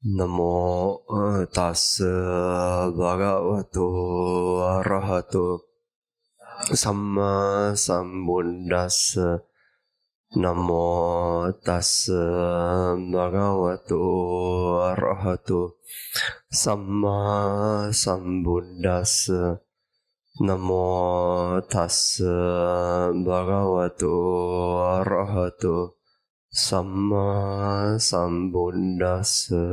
Namo tassa bhagavato arahato samma sambuddhassa. Namo tassa bhagavato arahato samma sambuddhassa. Namo tassa bhagavato arahato samma sambuddhassa.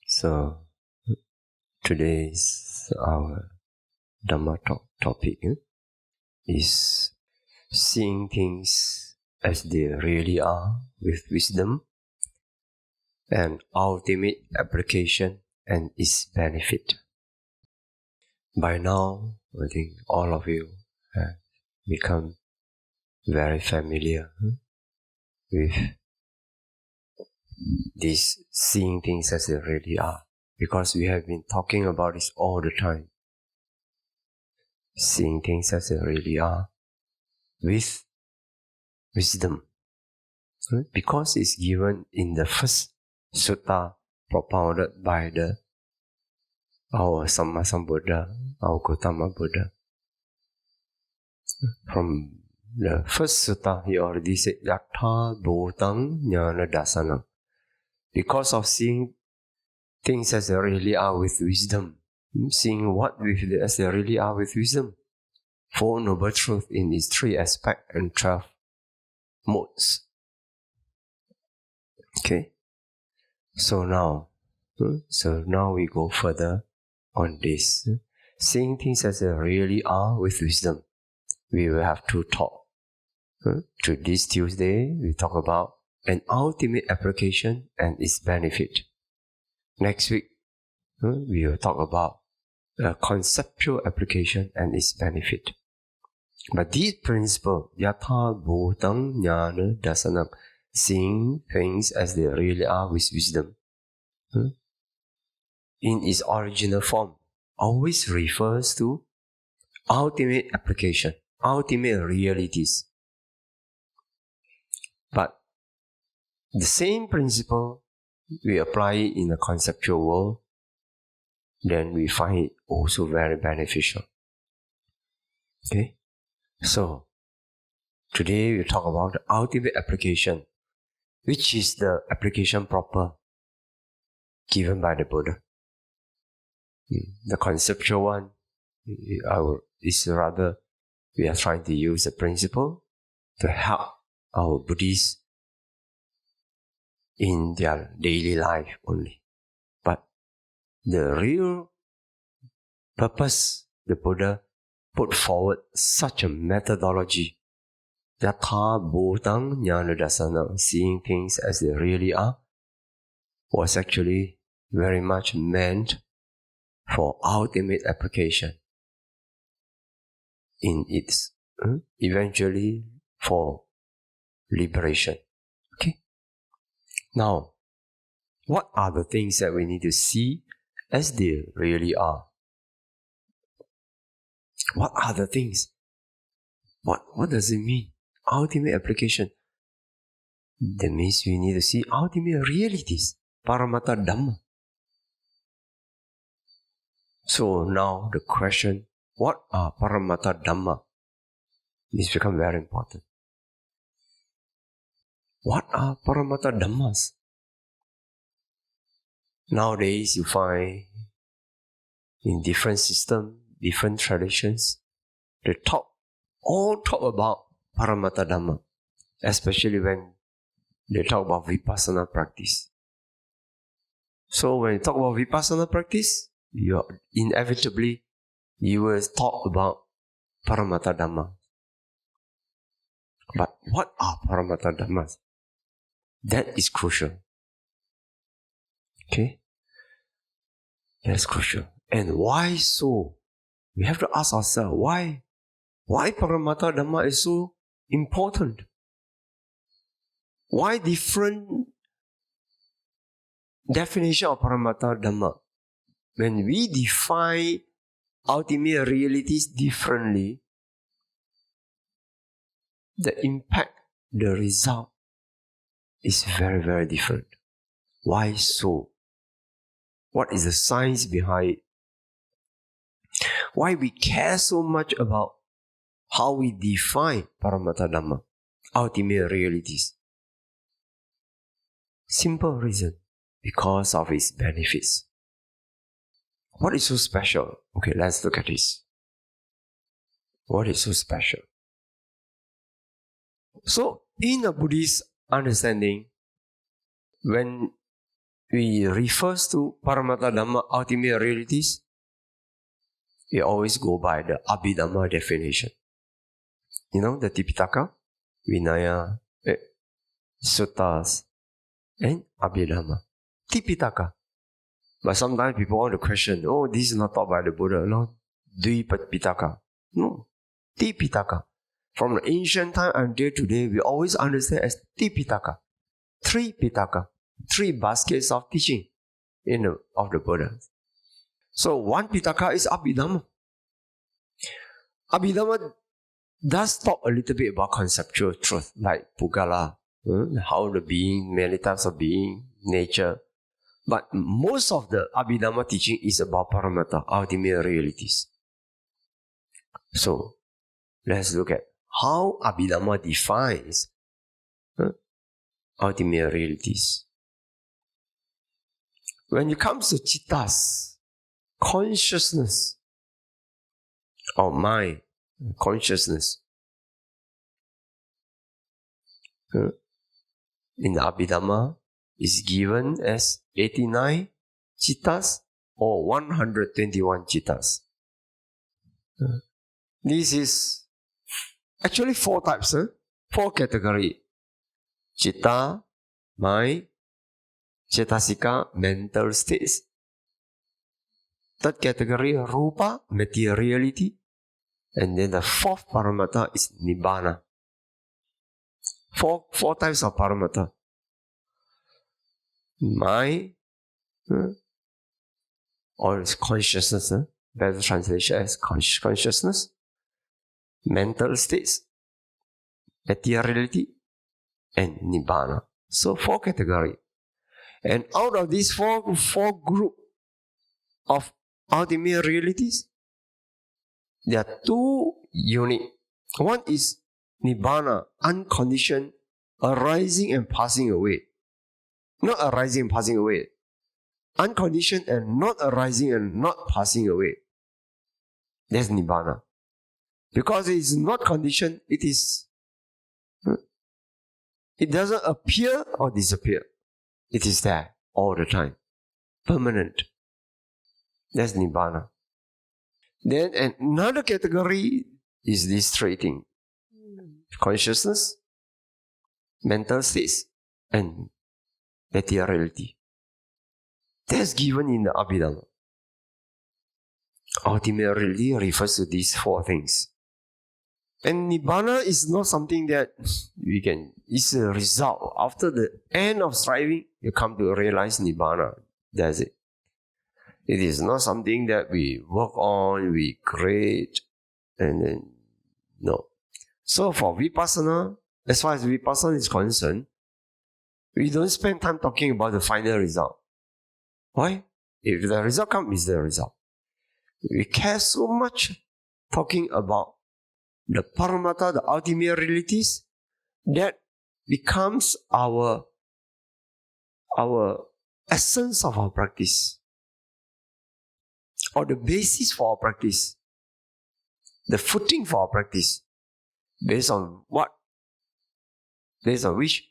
So, today's our Dhamma talk topic is seeing things as they really are with wisdom and ultimate application and its benefit. By now, I think all of you have become very familiar with this seeing things as they really are, because we have been talking about this all the time. Seeing things as they really are with wisdom, because it's given in the first sutta propounded by our Samma Sambuddha, our Gautama Buddha. From the first sutta, he already said, yathā-bhūtaṁ ñāṇa-dassanaṁ. Because of seeing things as they really are with wisdom, seeing what as they really are with wisdom, Four Noble Truths in its 3 aspects and 12 modes. Okay? So now we go further on this. Seeing things as they really are with wisdom. We will have 2 talks. To this Tuesday, we talk about an ultimate application and its benefit. Next week, we will talk about a conceptual application and its benefit. But this principle, yathā-bhūtaṁ ñāṇa-dassanaṁ, seeing things as they really are with wisdom, in its original form, always refers to ultimate application, ultimate realities. But the same principle, we apply it in the conceptual world, then we find it also very beneficial. Okay? So, today we talk about the ultimate application, which is the application proper given by the Buddha. The conceptual one is rather, we are trying to use the principle to help our Buddhists in their daily life only. But the real purpose, the Buddha put forward such a methodology, yathā-bhūtaṁ ñāṇa-dassanaṁ, seeing things as they really are, was actually very much meant for ultimate application in its eventually for liberation. Okay? Now, what are the things that we need to see as they really are? What are the things? What does it mean? Ultimate application. That means we need to see ultimate realities, paramattha dhamma. So now the question, what are paramattha dhamma? This becomes very important. What are paramattha dhammas? Nowadays you find in different systems, different traditions, they all talk about paramattha dhamma, especially when they talk about vipassana practice. So when you talk about vipassana practice, you will talk about paramattha dhamma. But what are paramattha dhammas? That is crucial. Okay? That's crucial. And why so? We have to ask ourselves, why paramattha dhamma is so important? Why different definition of paramattha dhamma? When we define ultimate realities differently, the impact, the result is very, very different. Why so? What is the science behind it? Why we care so much about how we define Paramattha Dhamma, ultimate realities? Simple reason, because of its benefits. What is so special? Okay, let's look at this. What is so special? So, in a Buddhist understanding, when we refer to Paramattha Dhamma, ultimate realities, we always go by the Abhidhamma definition. You know, the Tipitaka, Vinaya, Suttas, and Abhidhamma. Tipitaka. But sometimes people want to question, oh, this is not taught by the Buddha. No, Dvipitaka. No, Tipitaka. From the ancient time until today, we always understand as Tipitaka. Three Pitaka. Three baskets of teaching of the Buddha. So one Pitaka is Abhidhamma. Abhidhamma does talk a little bit about conceptual truth, like Maṅgala, how the being, many types of being, nature. But most of the Abhidhamma teaching is about Paramattha, ultimate realities. So let's look at how Abhidhamma defines ultimate realities. When it comes to Chittas, consciousness, or mind, consciousness, in the Abhidhamma is given as 89 Chittas or 121 Chittas. This is actually 4 types, 4 categories. Chitta, mind, Cetasika, mental states. Third category, Rupa, materiality. And then the 4th Paramattha is Nibbana. Four types of Paramattha. Mind, or consciousness, better translation as consciousness. Mental states, materiality, and Nibbana. So 4 categories. And out of these four group of ultimate realities, there are 2 unique. One is Nibbana, unconditioned, arising and passing away. Not arising and passing away. Unconditioned and not arising and not passing away. That's Nibbana. Because it is not conditioned, it doesn't appear or disappear. It is there all the time. Permanent. That's Nibbana. Then another category is this 3 things. Consciousness, mental states, and materiality. That's given in the Abhidhamma. Ultimate reality refers to these 4 things. And Nibbana is not something that it's a result. After the end of striving, you come to realize Nibbana. That's it. It is not something that we work on, we create, and then, no. So for Vipassana, as far as Vipassana is concerned, we don't spend time talking about the final result. Why? If the result comes, it's the result. We care so much talking about the Paramattha, the ultimate realities, that becomes our essence of our practice, or the basis for our practice, the footing for our practice, based on which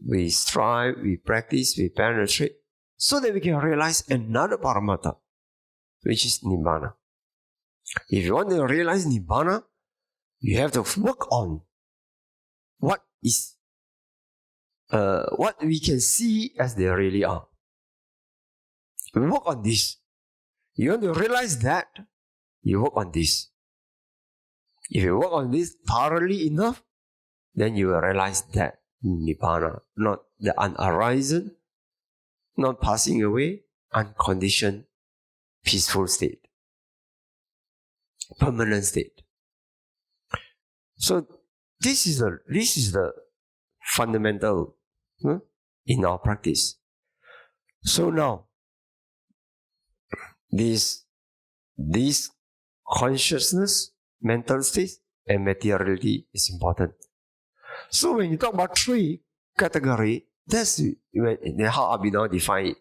we strive, we practice, we penetrate, so that we can realize another Paramattha, which is Nibbana. If you want to realize Nibbana, you have to work on what we can see as they really are. We work on this. You want to realize that, you work on this. If you work on this thoroughly enough, then you will realize that Nibbana, not the unarisen, not passing away, unconditioned, peaceful state, permanent state. So this is the fundamental in our practice. So now, this consciousness, mental state, and materiality is important. So when you talk about three categories, that's how Abhidhamma define it.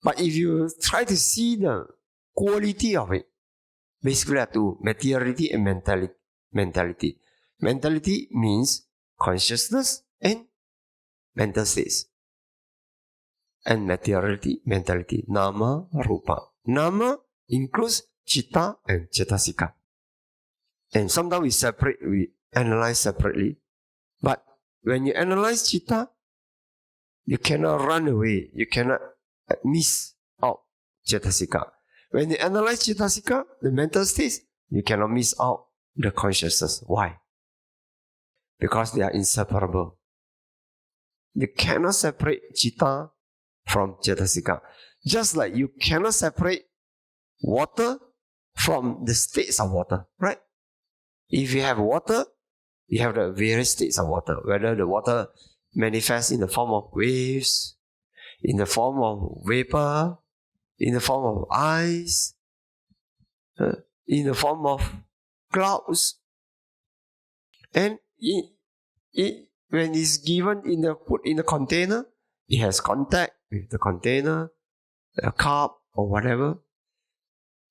But if you try to see the quality of it, basically have two: materiality and mentality. Mentality means consciousness and mental states. And materiality, mentality, nama, rupa. Nama includes citta and cetasika. And sometimes we analyze separately. But when you analyze citta, you cannot run away. You cannot miss out cetasika. When you analyze cetasika, the mental states, you cannot miss out the consciousness. Why? Because they are inseparable. You cannot separate citta from cetasika. Just like you cannot separate water from the states of water, right? If you have water, you have the various states of water, whether the water manifests in the form of waves, in the form of vapor, in the form of ice, in the form of clouds. And when it's given put in the container, it has contact with the container, a cup or whatever,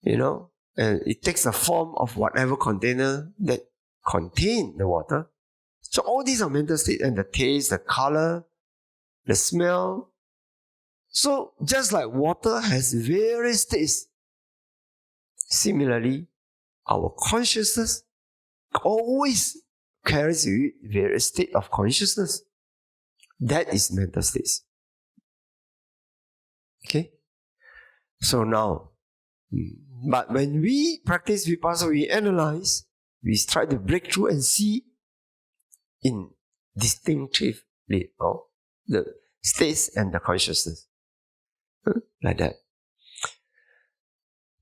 and it takes the form of whatever container that contain the water. So all these are mental states, and the taste, the color, the smell. So just like water has various states, similarly, our consciousness always carries various states of consciousness. That is mental states. Okay? So now, but when we practice vipassana, we analyze, we try to break through and see in distinctively the states and the consciousness. Like that.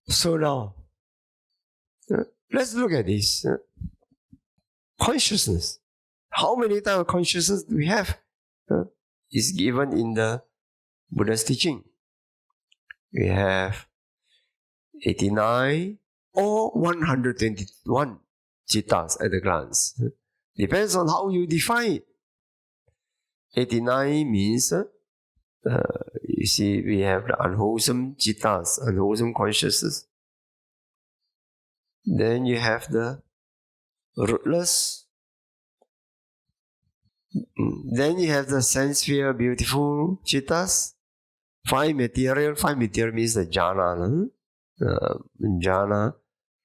So now, let's look at this. Consciousness. How many types of consciousness do we have? Is given in the Buddha's teaching. We have 89 or 121 cittas at a glance. Depends on how you define it. 89 means, you see, we have the unwholesome cittas, unwholesome consciousness. Then you have the rootless. Then you have the sense sphere, beautiful cittas. Fine material means the jhana. Jhana,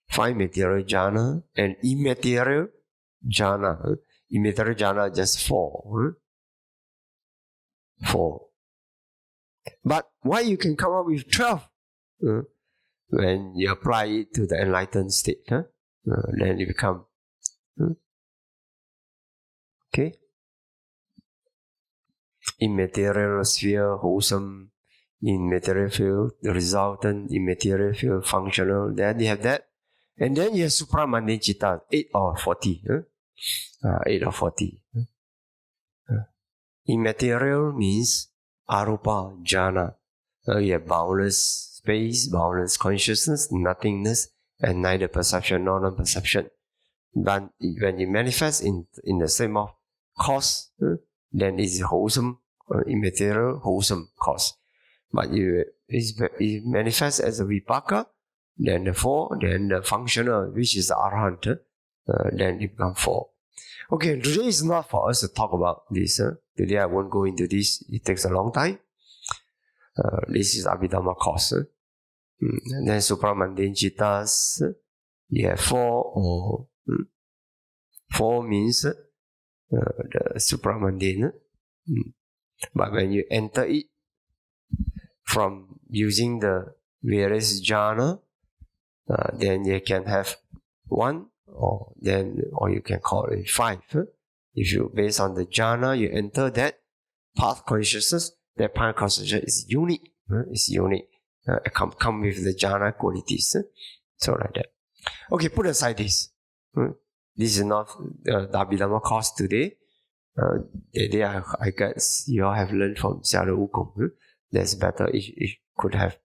fine material jhana, and immaterial jhana. Immaterial jhana just 4. 4. But why you can come up with 12? When you apply it to the enlightened state, then it become okay. Immaterial sphere, wholesome. Immaterial field, the resultant immaterial field, functional. Then you have that. And then you have supramundane citta, 8 or 40. 8 or 40. Immaterial means arupa, jhana. You have boundless space, boundless consciousness, nothingness, and neither perception nor non-perception. But when it manifests in the same of cause, then it is wholesome, immaterial, wholesome cause. But it manifests as a vipaka, then the 4, then the functional, which is the arahant, then it becomes 4. Okay, today is not for us to talk about this. Today I won't go into this. It takes a long time. This is Abhidhamma course. And then supramundane cittas, you have 4 or 4 means the supramundane. But when you enter it from using the various jhana, then you can have 1 or you can call it 5. If you based on the jhana, you enter that path consciousness. That path consciousness is unique. It's unique. It come with the jhana qualities. So like that. Okay, put aside this. This is not the Abhidhamma course today. I guess you all have learned from Xiao Wukong. That's better. It could have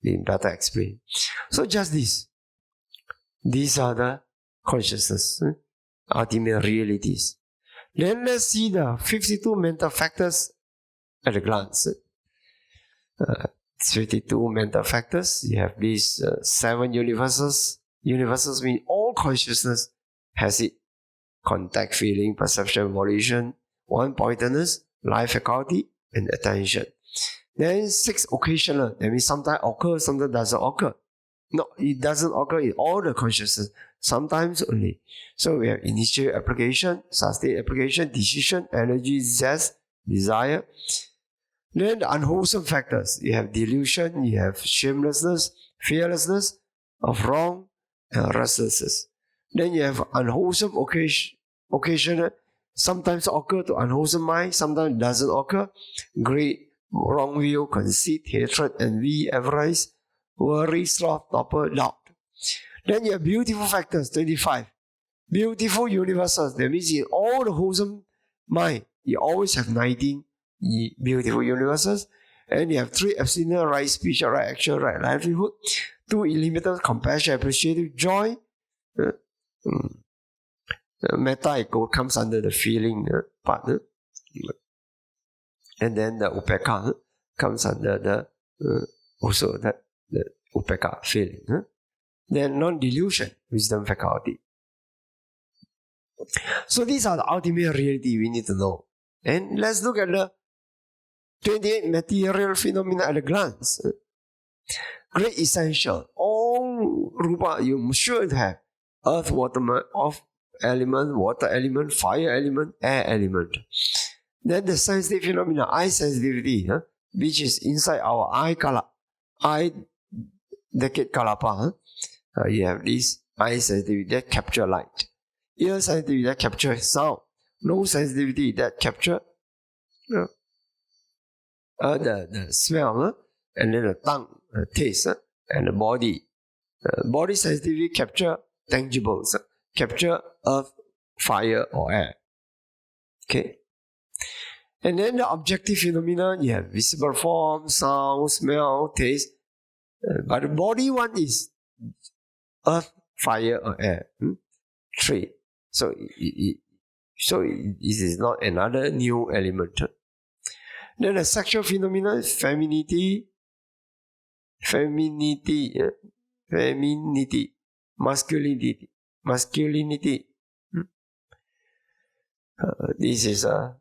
been better explained. So just this. These are the consciousness, ultimate realities. Then let's see the 52 mental factors at a glance. 52 mental factors. You have these 7 universals. Universals mean all consciousness has it. Contact, feeling, perception, volition, one-pointedness, life faculty, and attention. Then 6 occasional. That means sometimes occurs, sometimes doesn't occur. No, it doesn't occur in all the consciousness. Sometimes only. So we have initial application, sustained application, decision, energy, zest, desire. Then the unwholesome factors. You have delusion, you have shamelessness, fearlessness of wrong, and restlessness. Then you have unwholesome occasional. Sometimes occur to unwholesome mind, sometimes doesn't occur. Greed, wrong view, conceit, hatred, envy, avarice, worry, sloth, torpor, doubt. Then you have beautiful factors, 25. Beautiful universals. That means in all the wholesome mind, you always have 19 beautiful universals. And you have 3 abstinence, right speech, right action, right livelihood. 2 illimitable compassion, appreciative joy. Metta comes under the feeling part. And then the upekka comes under the also the upekka feeling. Then non-delusion, wisdom faculty. So these are the ultimate reality we need to know. And let's look at the 28 material phenomena at a glance. Great essential. All rupa you should have. Earth, water, element, water element, fire element, air element. Then the sensitive phenomena, eye sensitivity, which is inside our eye decade kalapa. You have this eye sensitivity that capture light. Ear sensitivity that capture sound. Nose sensitivity that capture the smell, and then the tongue, taste, and the body. Body sensitivity capture tangibles, capture earth, fire, or air. Okay. And then the objective phenomena, you have visible form, sound, smell, taste. But the body one is earth, fire, or air. 3. So it is not another new element. Then the sexual phenomena is femininity, masculinity. This is a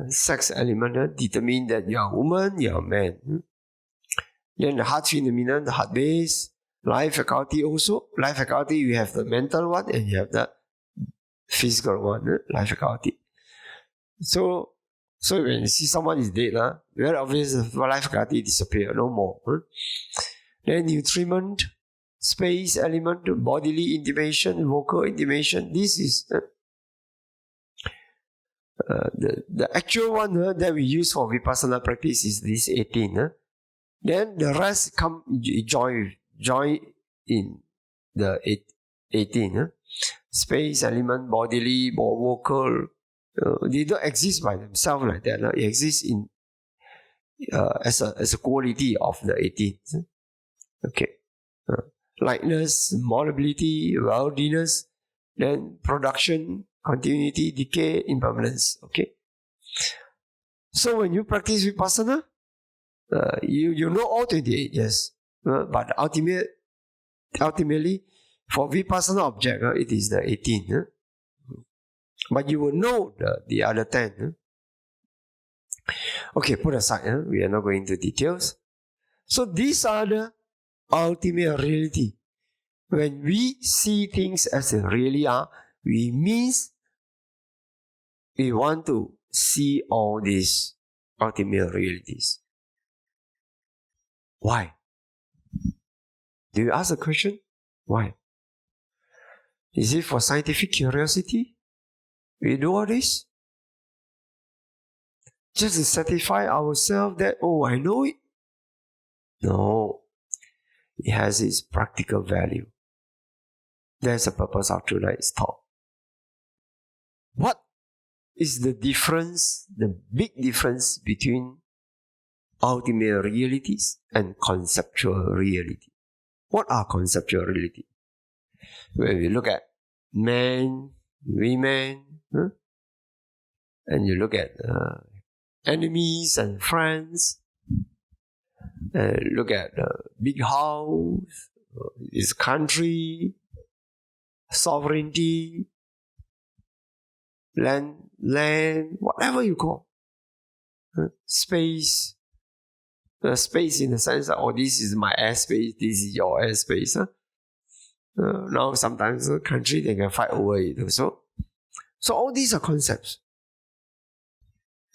sex element, determine that you are a woman, you are a man. Then the heart phenomenon, the heart base, life faculty also. Life faculty, you have the mental one and you have the physical one, life faculty. So when you see someone is dead, very obvious the life faculty disappear, no more. Then nutriment, space element, bodily intimation, vocal intimation. This is the actual one that we use for vipassana practice is this 18. Then the rest come join in the 18. Space element, bodily, vocal. They don't exist by themselves like that. It exists in as a quality of the 18. Okay. Lightness, mobility, worldliness, then production, continuity, decay, impermanence. Okay. So when you practice vipassana, you know all 28, yes. But ultimately, for vipassana object, it is the 18. But you will know the other 10. Okay, put aside. We are not going into details. So these are the ultimate reality. When we see things as they really are, we want to see all these ultimate realities. Why? Do you ask a question? Why? Is it for scientific curiosity? We do all this just to satisfy ourselves that, oh, I know it? No. It has its practical value. That's the purpose of tonight's talk. What is the difference, the big difference between ultimate realities and conceptual reality. What are conceptual reality? When we look at men, women, and you look at enemies and friends, and look at big house, this country, sovereignty, land, whatever you call, space. Space in the sense that, this is my airspace, this is your airspace. Now sometimes the country, they can fight over it. So all these are concepts.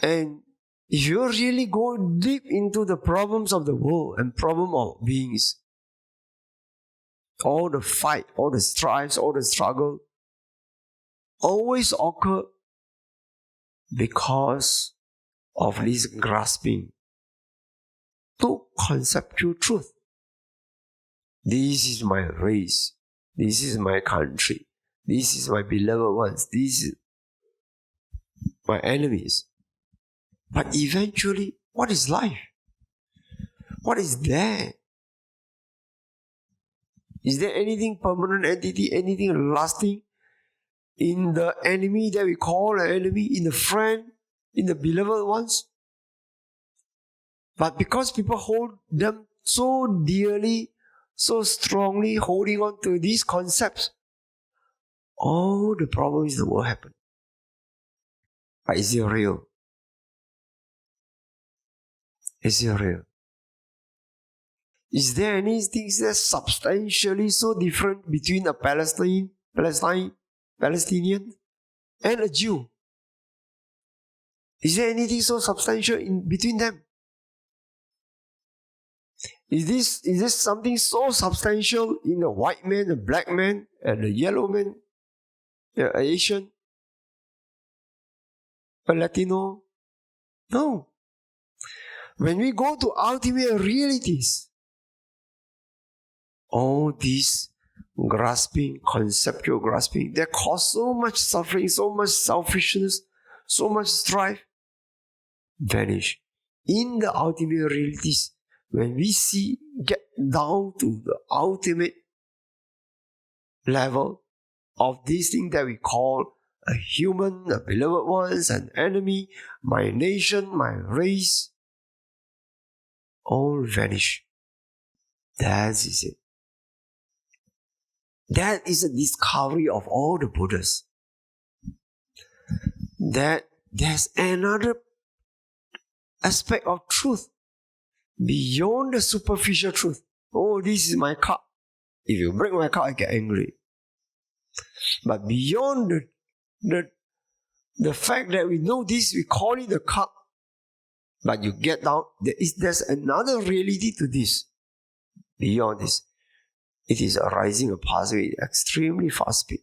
And if you really go deep into the problems of the world and problem of beings, all the fight, all the strives, all the struggle always occur because of this grasping to conceptual truth. This is my race. This is my country. This is my beloved ones. This is my enemies. But eventually, what is life? What is there? Is there anything permanent entity, anything lasting in the enemy that we call an enemy, in the friend, in the beloved ones? But because people hold them so dearly, so strongly, holding on to these concepts, all the problems in the world happen. But is it real? Is it real? Is there anything that's substantially so different between a Palestinian and a Jew? Is there anything so substantial in between them? Is this something so substantial in a white man, a black man, and a yellow man, an Asian, a Latino? No. When we go to ultimate realities, all these grasping, conceptual grasping, that cause so much suffering, so much selfishness, so much strife, vanish. In the ultimate realities, when we get down to the ultimate level of this thing that we call a human, a beloved ones, an enemy, my nation, my race, all vanish. That is it. That is a discovery of all the Buddhas. That there's another aspect of truth beyond the superficial truth. This is my cup. If you break my cup, I get angry. But beyond the fact that we know this, we call it the cup. But you get down, there's another reality to this. Beyond this, it is arising or passing at extremely fast speed.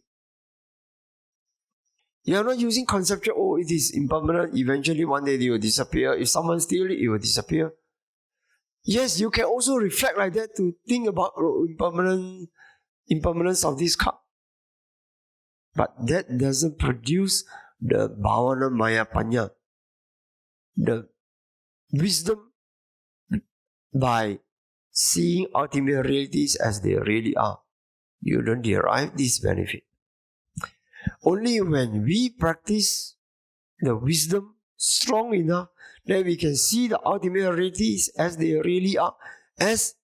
You are not using conceptual, it is impermanent, eventually one day it will disappear. If someone steals it, it will disappear. Yes, you can also reflect like that to think about impermanence of this cup. But that doesn't produce the bhavana maya panya, the wisdom by seeing ultimate realities as they really are. You don't derive this benefit. Only when we practice the wisdom strong enough that we can see the ultimate realities as they really are, as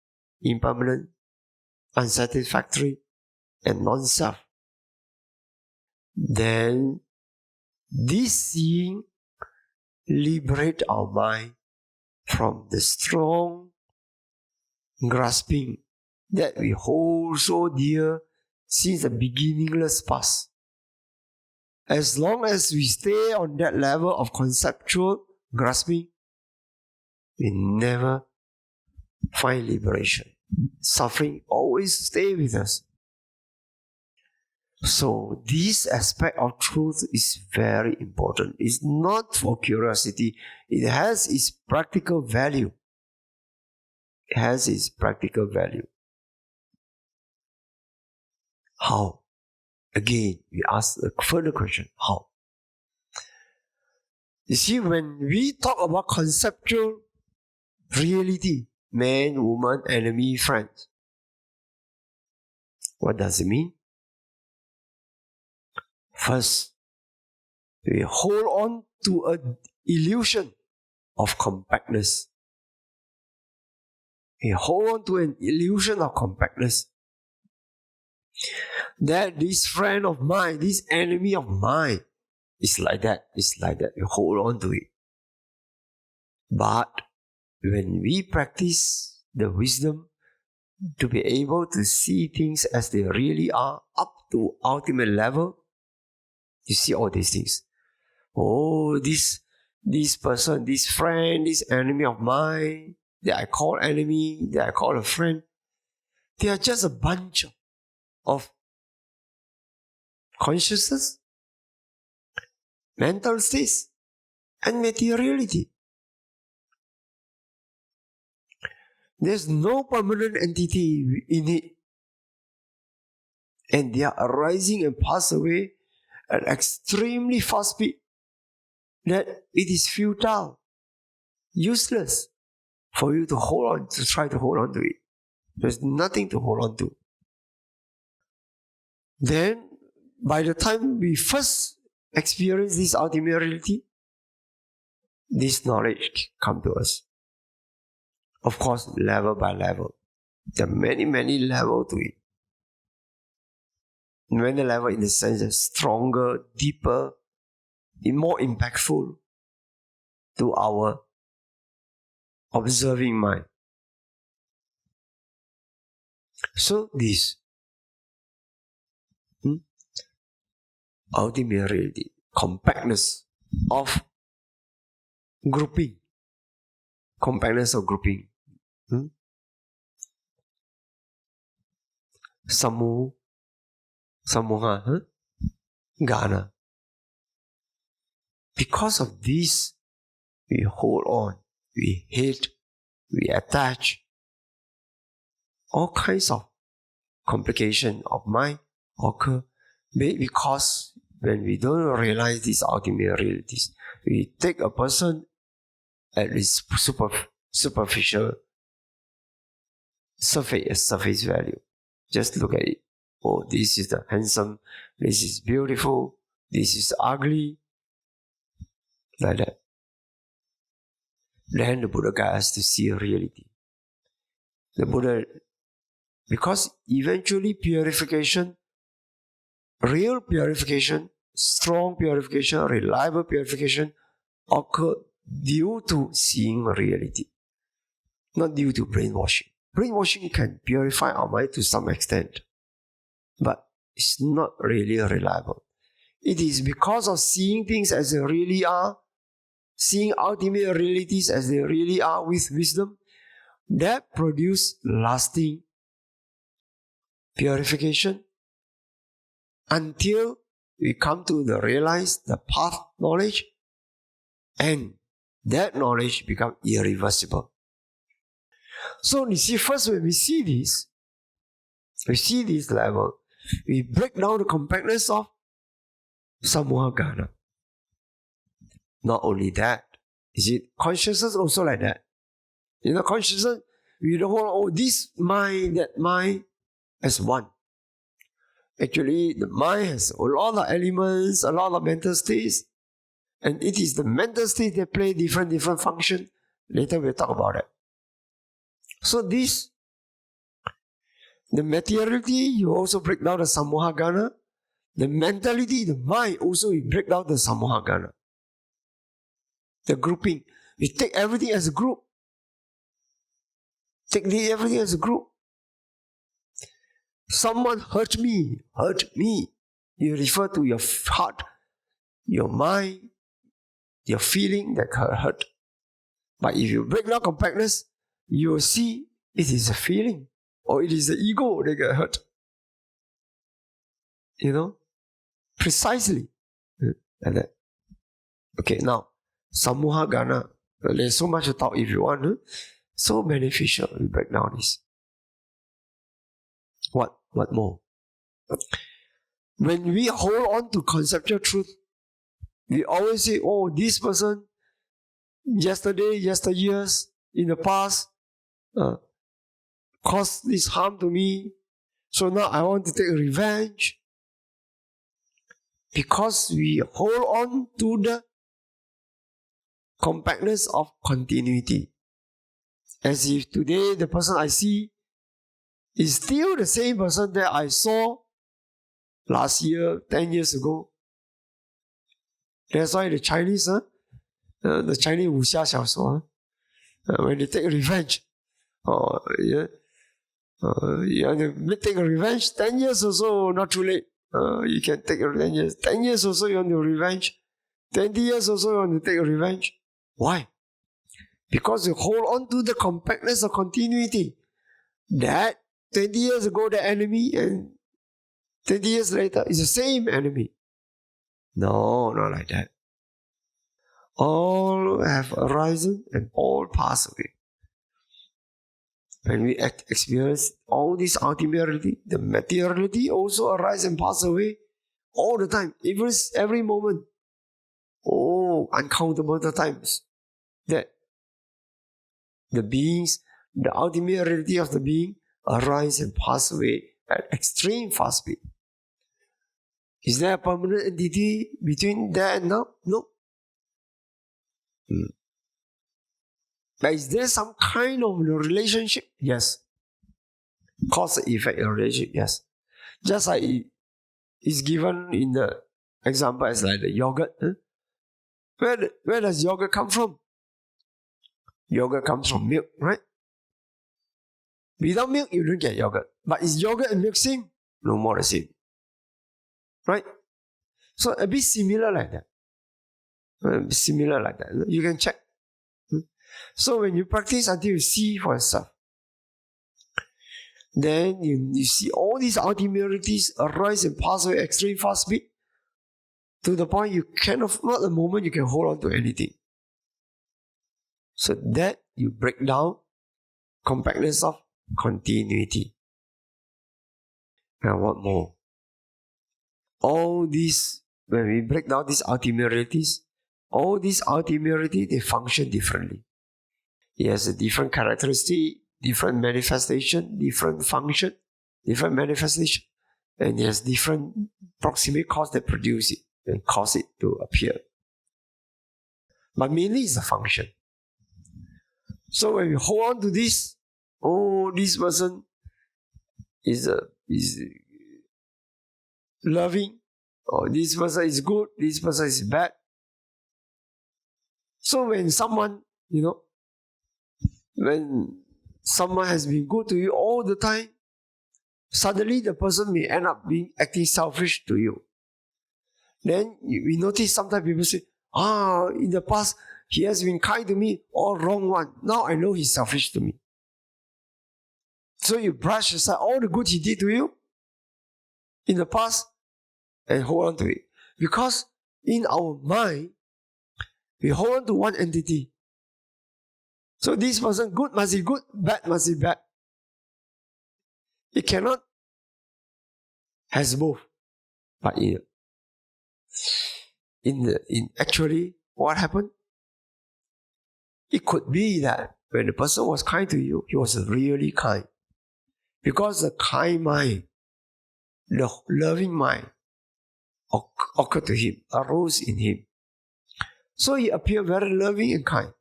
impermanent, unsatisfactory, and non-self. Then this seeing liberates our mind from the strong grasping that we hold so dear since the beginningless past. As long as we stay on that level of conceptual grasping, we never find liberation. Suffering always stays with us. So this aspect of truth is very important. It's not for curiosity. It has its practical value. It has its practical value. How? Again, we ask a further question. How? You see, when we talk about conceptual reality, man, woman, enemy, friend. What does it mean? First, we hold on to an illusion of compactness. We hold on to an illusion of compactness. That this friend of mine, this enemy of mine, is like that, it's like that. We hold on to it. But when we practice the wisdom to be able to see things as they really are, up to ultimate level, you see all these things. Oh, this person, this friend, this enemy of mine, that I call enemy, that I call a friend, they are just a bunch of consciousness, mental states, and materiality. There's no permanent entity in it. And they are arising and pass away at extremely fast speed, that it is futile, useless for you to hold on, to try to hold on to it. There's nothing to hold on to. Then, by the time we first experience this ultimate reality, this knowledge comes to us. Of course, level by level. There are many, many levels to it. Many levels in the sense of stronger, deeper, more impactful to our observing mind. So this ultimate reality, compactness of grouping. Compactness of grouping. Samuha, Ghana. Because of this, we hold on, we hate, we attach. All kinds of complications of mind occur because when we don't realize these ultimate realities, we take a person at its superficial surface value. Just look at it. Oh, this is the handsome, this is beautiful, this is ugly, like that. Then the Buddha guides us to see reality. The Buddha, because eventually purification, real purification, strong purification, reliable purification occur due to seeing reality, not due to brainwashing. Brainwashing can purify our mind to some extent, but it's not really reliable. It is because of seeing things as they really are, seeing ultimate realities as they really are with wisdom, that produce lasting purification until we come to the realize the path knowledge, and that knowledge becomes irreversible. So you see, first when we see this level, we break down the compactness of Samuha-gana. Not only that, you see, consciousness also like that. Consciousness, we don't hold this mind, that mind as one. Actually, the mind has a lot of elements, a lot of mental states, and it is the mental states that play different functions. Later we'll talk about it. So this, the materiality, you also break down the Samuha-gana. The mentality, the mind, also you break down the Samuha-gana. The grouping. We take everything as a group. Everything as a group. Someone hurt me. You refer to your heart, your mind, your feeling that hurt. But if you break down compactness, you will see it is a feeling, or it is the ego that got hurt. Precisely like that. Okay, now, Samuha-gana. There's so much to talk if you want. So beneficial, we break down this. What more? When we hold on to conceptual truth, we always say, oh, this person, yesterday, yesteryears, in the past caused this harm to me, so now I want to take revenge. Because we hold on to the compactness of continuity. As if today the person I see is still the same person that I saw last year, 10 years ago. That's why the Chinese, the Chinese wuxia 小说, when they take revenge, you want to take a revenge, 10 years or so, not too late. You can take 10 years. 10 years or so you want to revenge. 20 years or so you want to take a revenge. Why? Because you hold on to the compactness of continuity. That 20 years ago the enemy and 20 years later is the same enemy. No, not like that. All have arisen and all pass away. When we experience all this ultimate reality, the materiality also arise and pass away all the time, every moment. Oh, uncountable the times that the beings, the ultimate reality of the being, arise and pass away at extreme fast speed. Is there a permanent entity between there and now? No. But is there some kind of relationship? Yes. Cause-effect relationship, yes. Just like it's given in the example as like the yogurt. Where does yogurt come from? Yogurt comes from milk, right? Without milk, you don't get yogurt. But is yogurt and milk same? No more the same. Right? So a bit similar like that. You can check. So when you practice until you see for yourself, then you see all these ultimate realities arise and pass away at extreme fast speed to the point you cannot, not a moment you can hold on to anything. So that you break down compactness of continuity. Now what more? All these, when we break down these ultimate realities, all these ultimate realities, they function differently. It has a different characteristic, different manifestation, different function, different manifestation, and it has different proximate cause that produce it and cause it to appear. But mainly it's a function. So when we hold on to this, oh, this person is loving, or this person is good, this person is bad. So when someone, when someone has been good to you all the time, suddenly the person may end up acting selfish to you. Then we notice sometimes people say, in the past, he has been kind to me, all wrong one. Now I know he's selfish to me. So you brush aside all the good he did to you in the past and hold on to it. Because in our mind, we hold on to one entity. So this person, good must be good, bad must be bad. It cannot has both. But in actually, what happened? It could be that when the person was kind to you, he was really kind. Because the kind mind, the loving mind, occurred to him, arose in him. So he appeared very loving and kind.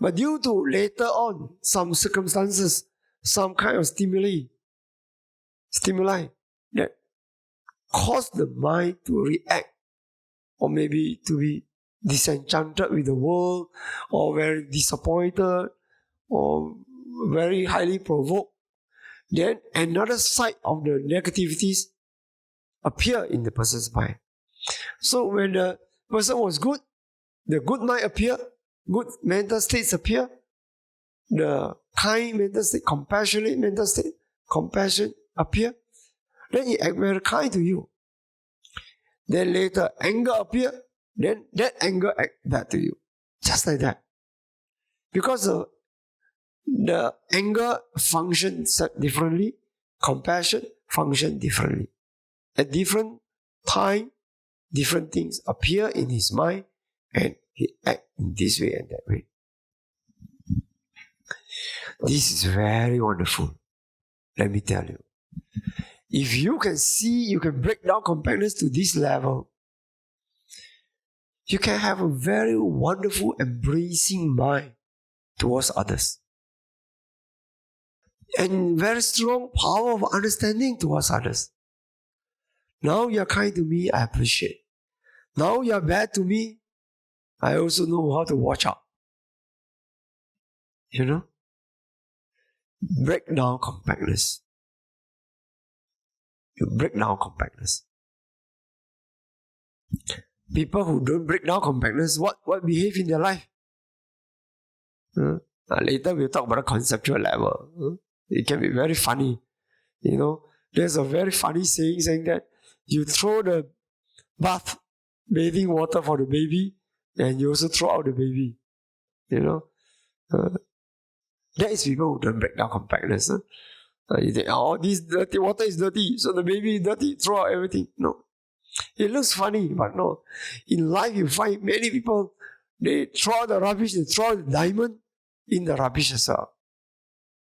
But due to later on some circumstances, some kind of stimuli that caused the mind to react, or maybe to be disenchanted with the world, or very disappointed, or very highly provoked, then another side of the negativities appear in the person's mind. So when the person was good, the good mind appear, good mental states appear, the kind mental state, compassionate mental state, compassion appear, then he act very kind to you. Then later anger appear, then that anger act bad to you. Just like that. Because the anger functions differently, compassion functions differently. At different time, different things appear in his mind and he acts in this way and that way. This is very wonderful. Let me tell you. If you can see, you can break down compactness to this level, you can have a very wonderful, embracing mind towards others. And very strong power of understanding towards others. Now you are kind to me, I appreciate. Now you are bad to me, I also know how to watch out. You know? Break down compactness. You break down compactness. People who don't break down compactness, what behave in their life? Later we'll talk about the conceptual level. It can be very funny. You know, there's a very funny saying that you throw the bathing water for the baby, and you also throw out the baby. You know, that is people who don't break down compactness. You think, oh, this dirty water is dirty, so the baby is dirty, throw out everything. No. It looks funny, but no. In life, you find many people, they throw out the rubbish, they throw out the diamond in the rubbish as well.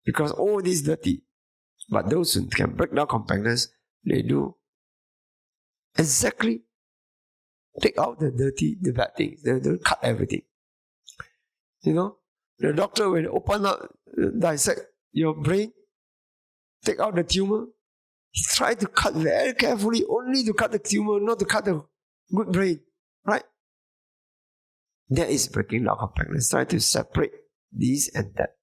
Because, oh, this is dirty. But those who can break down compactness, they do exactly take out the dirty, the bad things. They don't cut everything. You know, the doctor, when they open up, dissect your brain, take out the tumor, he tried to cut very carefully, only to cut the tumor, not to cut the good brain. Right? That is breaking down compactness. Try to separate this and that.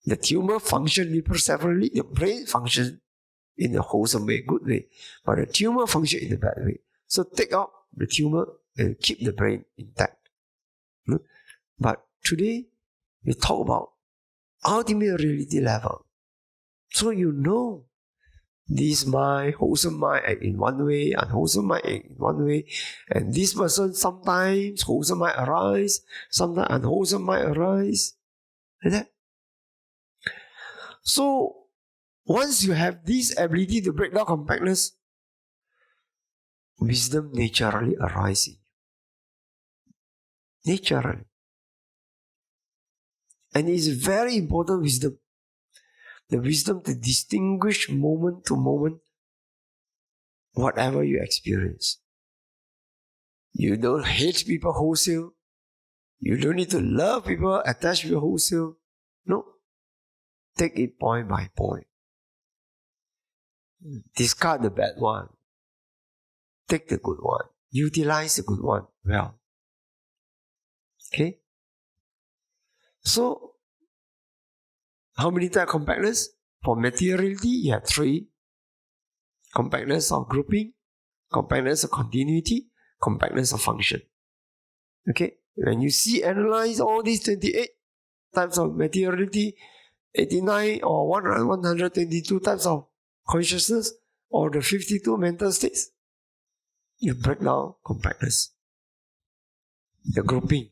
The tumor functions separately, the brain functions in a wholesome way, good way. But the tumor functions in a bad way. So take out the tumor and keep the brain intact. But today, we talk about ultimate reality level. So you know, this mind, wholesome mind act in one way, unwholesome mind act in one way. And this person, sometimes wholesome mind arise, sometimes unwholesome mind arise. Like that. So, once you have this ability to break down compactness, wisdom naturally arises in you. Naturally. And it is very important wisdom. The wisdom to distinguish moment to moment whatever you experience. You don't hate people wholesale. You don't need to love people attached with wholesale. No. Take it point by point. Discard the bad one. Take the good one. Utilize the good one well. Okay? So, how many types of compactness? For materiality, you have 3. Compactness of grouping, compactness of continuity, compactness of function. Okay? When you analyze all these 28 types of materiality, 89 or 122 types of consciousness, or the 52 mental states, you break down compactness. The grouping,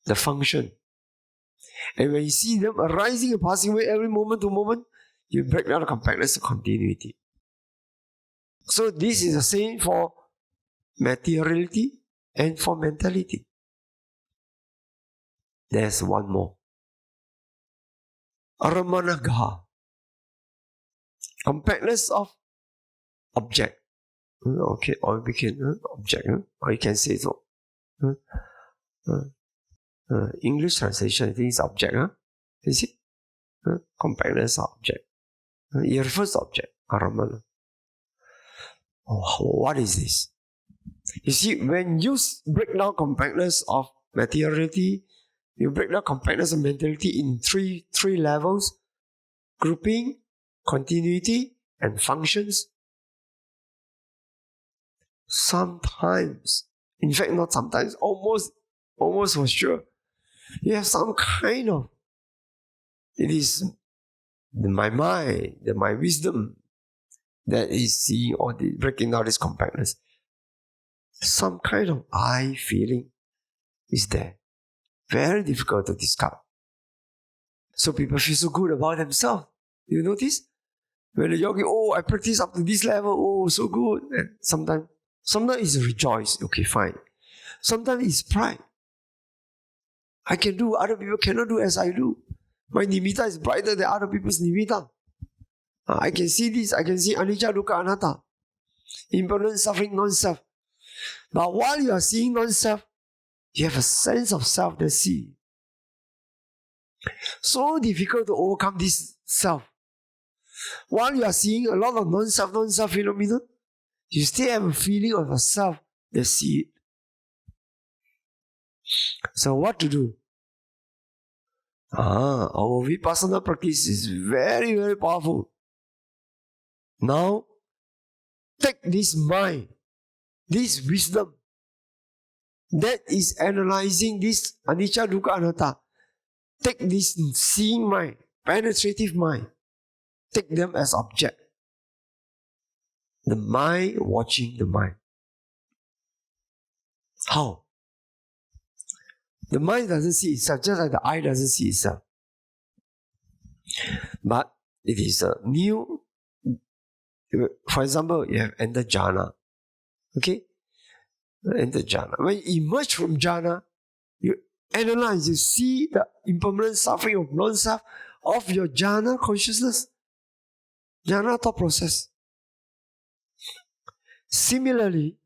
the function. And when you see them arising and passing away every moment to moment, you break down the compactness of continuity. So this is the same for materiality and for mentality. There's one more. Aramanagaha. Compactness of object. Okay, or we can object, or you can say so. English translation, I think it's object. Is it? Compactness of object. It refers to object. Aramana. Oh, what is this? You see, when you break down compactness of materiality, you break down compactness of mentality in three levels: grouping, continuity, and functions. Sometimes, in fact, not sometimes, almost for sure, you have some kind of, it is my mind, my wisdom that is seeing all the breaking down this compactness. Some kind of I feeling is there. Very difficult to discard. So people feel so good about themselves. You notice? When the yogi, I practice up to this level, so good. And sometimes it's rejoice, okay, fine. Sometimes it's pride. I can do, other people cannot do as I do. My nimitta is brighter than other people's nimitta. I can see this, I can see anicca, dukkha, anatta, impermanent, suffering, non-self. But while you are seeing non-self, you have a sense of self that see. So difficult to overcome this self. While you are seeing a lot of non-self phenomena, you still have a feeling of a self that see it. So what to do? Our vipassana practice is very, very powerful. Now, take this mind, this wisdom that is analyzing this anicca, dukkha, anatta. Take this seeing mind, penetrative mind, take them as object. The mind watching the mind. How? The mind doesn't see itself, just like the eye doesn't see itself. But it is a new, for example, you have entered jhana. Okay? Entered jhana. When you emerge from jhana, you analyze, you see the impermanent suffering of non-self of your jhana consciousness, jhana thought process. Similarly,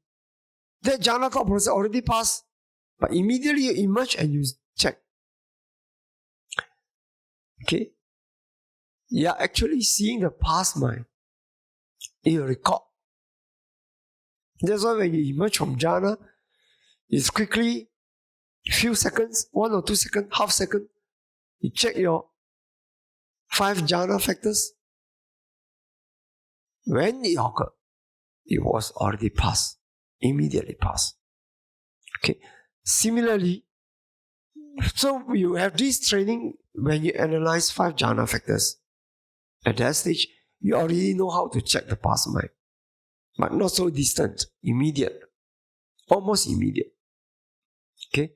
that jhana thought process already passed, but immediately you emerge and you check. Okay? You are actually seeing the past mind. You recall. That's why when you emerge from jhana, it's quickly, few seconds, 1 or 2 seconds, half second, you check your 5 jhana factors. When it occurred, it was already past, immediately past. Okay. Similarly, so you have this training when you analyze 5 jhana factors. At that stage, you already know how to check the past mind. But not so distant, immediate, almost immediate. Okay?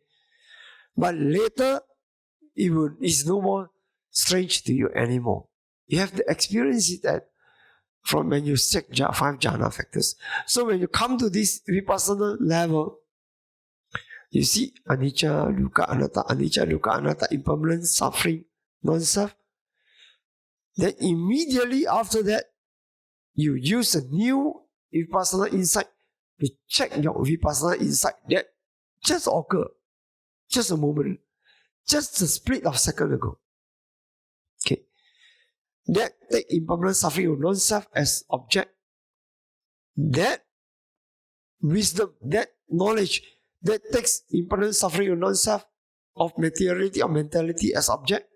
But later, it's no more strange to you anymore. You have to experience it from when you check 5 jhana factors. So when you come to this vipassana level, you see anicca, dukkha, anatta, impermanent, suffering, non-self. Then immediately after that, you use a new vipassana insight to check your vipassana insight that just occurred, just a moment, just a split of a second ago. Okay. That take impermanent suffering of non-self as object. That wisdom, that knowledge, that takes impermanent suffering of non-self, of materiality or mentality as object.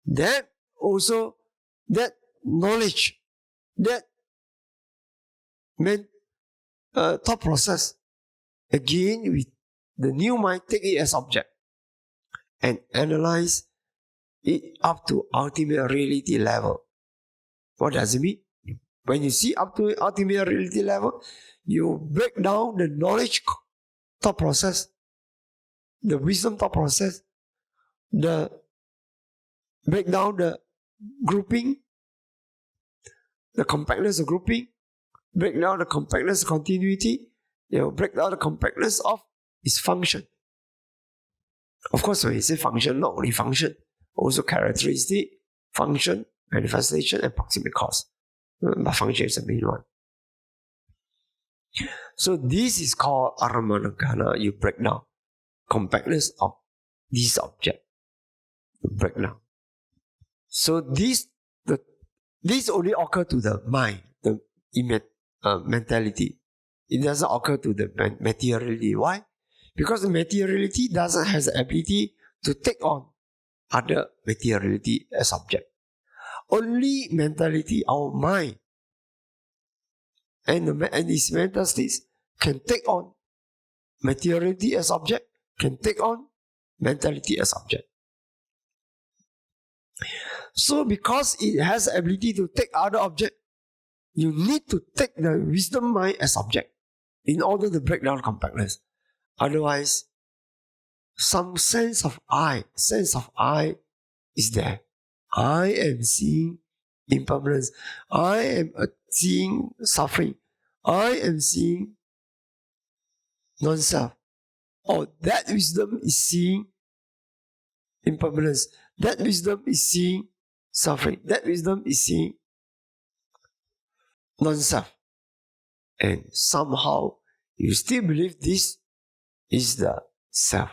That also, that knowledge, that thought process, again with the new mind, take it as object and analyze it up to ultimate reality level. What does it mean? When you see up to ultimate reality level, you break down the knowledge thought process, the wisdom thought process, break down the grouping, the compactness of grouping, break down the compactness of continuity, break down the compactness of its function. Of course, when you say function, not only function, also characteristic, function, manifestation, and proximate cause. But function is the main one. So this is called aramanakana. You break down compactness of this object. You break down. So this only occurs to the mind, the mentality. It doesn't occur to the materiality. Why? Because the materiality doesn't have the ability to take on other materiality as object. Only mentality, our mind, and its mental states can take on materiality as object, can take on mentality as object. So because it has the ability to take other object, you need to take the wisdom mind as object in order to break down compactness. Otherwise, some sense of I is there. I am seeing impermanence. I am seeing suffering. I am seeing non-self. Or that wisdom is seeing impermanence. That wisdom is seeing suffering. That wisdom is seeing non-self. And somehow you still believe this is the self.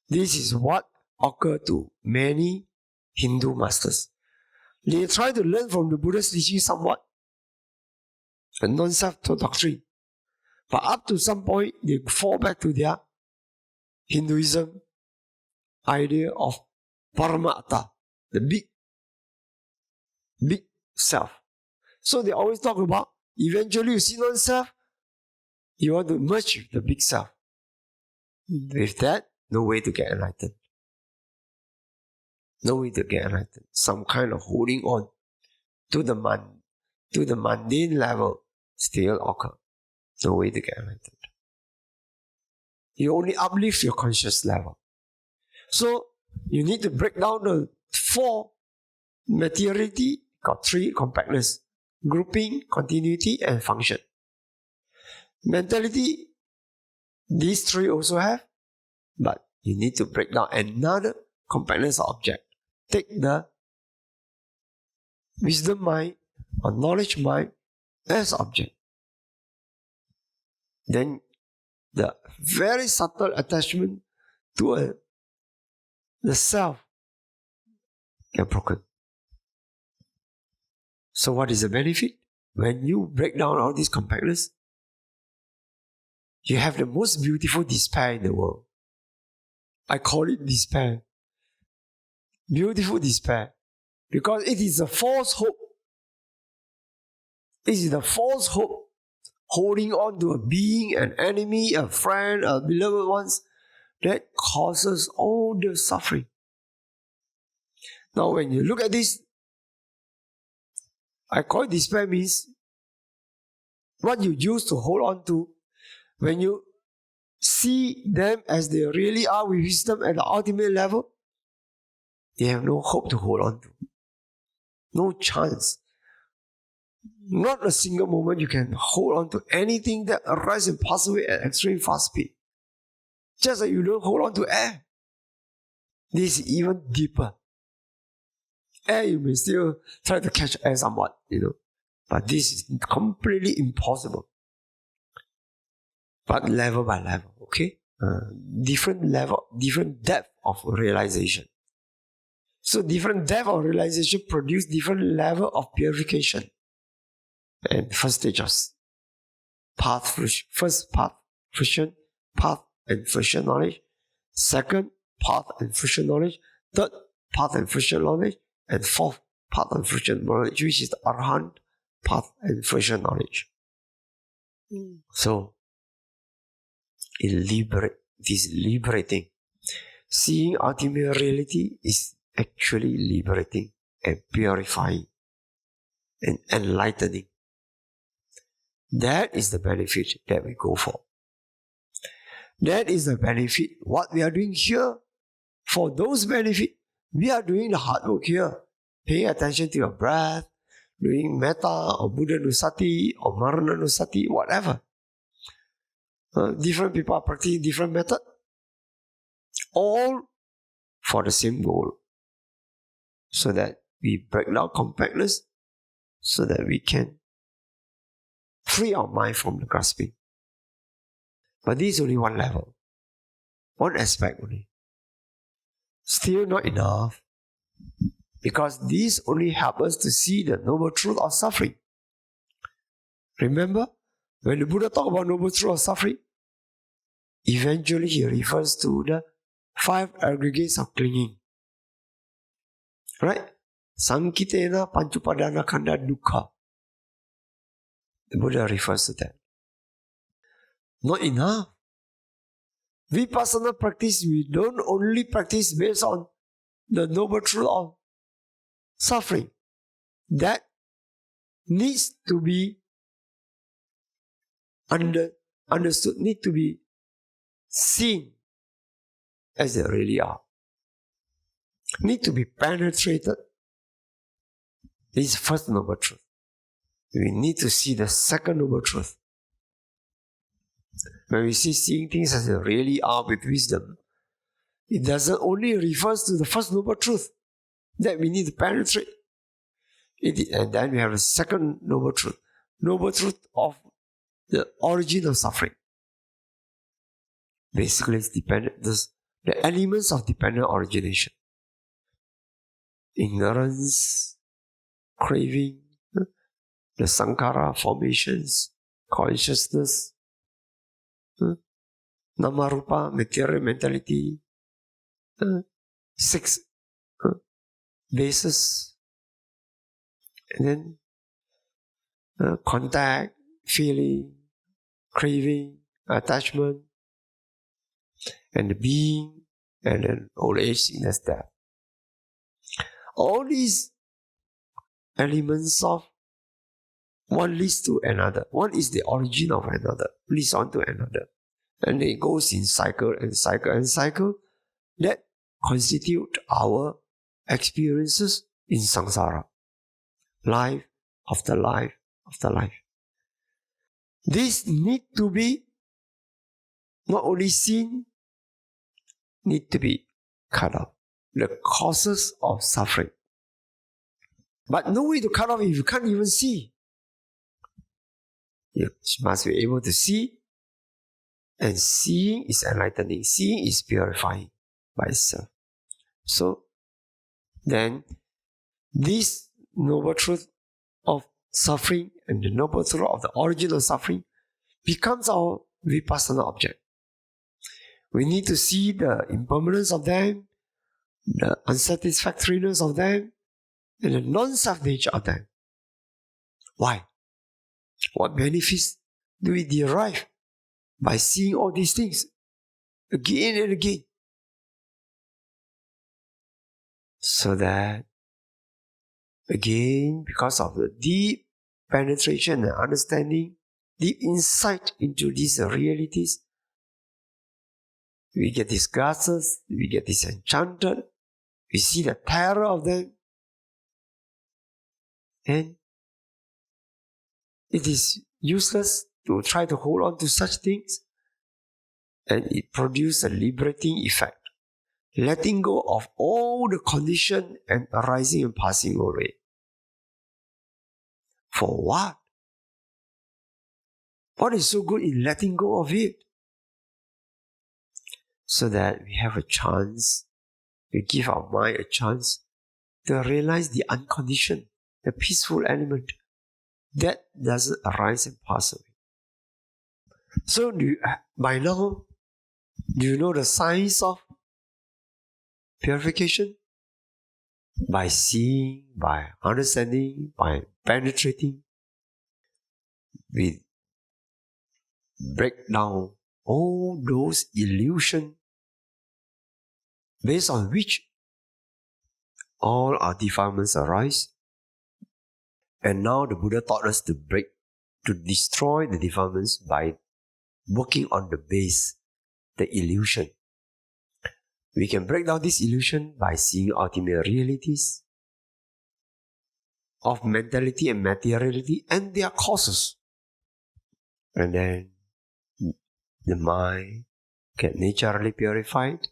This is what occurred to many Hindu masters. They try to learn from the Buddha's teaching somewhat, a non-self doctrine. But up to some point, they fall back to their Hinduism idea of Paramatta, the big self. So they always talk about, eventually you see non-self, you want to merge with the big self. With that, no way to get enlightened. No way to get enlightened. Some kind of holding on to the mundane level still occur. No way to get enlightened. You only uplift your conscious level. So you need to break down the four materiality, got three compactness: grouping, continuity, and function. Mentality, these three also have, but you need to break down another compactness of object. Take the wisdom mind or knowledge mind as object. Then the very subtle attachment to the self get broken. So what is the benefit? When you break down all these compactness, you have the most beautiful despair in the world. I call it despair. Beautiful despair. Because it is a false hope. It is a false hope holding on to a being, an enemy, a friend, a beloved ones that causes all the suffering. Now when you look at this, I call it despair means what you used to hold on to, when you see them as they really are with wisdom at the ultimate level, they have no hope to hold on to. No chance. Not a single moment you can hold on to anything that arises and passes away at extreme fast speed. Just like you don't hold on to air. This is even deeper. Air, you may still try to catch air somewhat, but this is completely impossible. But level by level, okay? Different level, different depth of realization. So different depth of realization produce different level of purification. And first stage of first path fruition, path and fruition knowledge. Second, path and fruition knowledge. Third, path and fruition knowledge. And fourth, path and fruition knowledge, which is the Arahant path and fruition knowledge. So, it is liberating. Seeing ultimate reality is actually liberating and purifying and enlightening. That is the benefit that we go for. That is the benefit. What we are doing here, for those benefits, we are doing the hard work here. Paying attention to your breath, doing metta or Buddha Nusati or Marana Nusati, whatever. Different people are practicing different method. All for the same goal. So that we break down compactness, so that we can free our mind from the grasping. But this is only one level. One aspect only. Still not enough. Because this only helps us to see the noble truth of suffering. Remember, when the Buddha talked about noble truth of suffering, eventually he refers to the 5 aggregates of clinging. Right? Sankitena panchupadana khanda dukkha. The Buddha refers to that. Not enough. Vipassana practice, we don't only practice based on the noble truth of suffering. That needs to be understood, need to be seen as they really are. Need to be penetrated. This is first noble truth. We need to see the second noble truth. When we see seeing things as they really are with wisdom, it doesn't only refers to the first noble truth that we need to penetrate. And then we have the second noble truth of the origin of suffering. Basically, it's the elements of dependent origination. Ignorance, craving, the sankhara formations, consciousness, nama-rupa, material mentality, 6 bases, and then contact, feeling, craving, attachment, and the being, and then old age, sickness, death. All these elements of one leads to another. One is the origin of another, leads on to another. And it goes in cycle and cycle and cycle that constitute our experiences in samsara. Life after life after life. This need to be not only seen, need to be cut off. The causes of suffering. But no way to cut off if you can't even see. You must be able to see, and seeing is enlightening. Seeing is purifying by itself. So then this noble truth of suffering and the noble truth of the origin of suffering becomes our vipassana object. We need to see the impermanence of them, the unsatisfactoriness of them, and the non-self nature of them. Why? What benefits do we derive by seeing all these things again and again? So that, again, because of the deep penetration and understanding, deep insight into these realities, we get disgusted, we get disenchanted, we see the terror of them, and it is useless to try to hold on to such things, and it produces a liberating effect, letting go of all the condition and arising and passing away. For what? What is so good in letting go of it? So that we have a chance, we give our mind a chance to realize the unconditioned, the peaceful element that doesn't arise and pass away. So by now, do you know the signs of purification? By seeing, by understanding, by penetrating, we break down all those illusions based on which all our defilements arise. And now the Buddha taught us to destroy the defilements by working on the base, the illusion. We can break down this illusion by seeing ultimate realities of mentality and materiality and their causes. And then the mind get naturally purified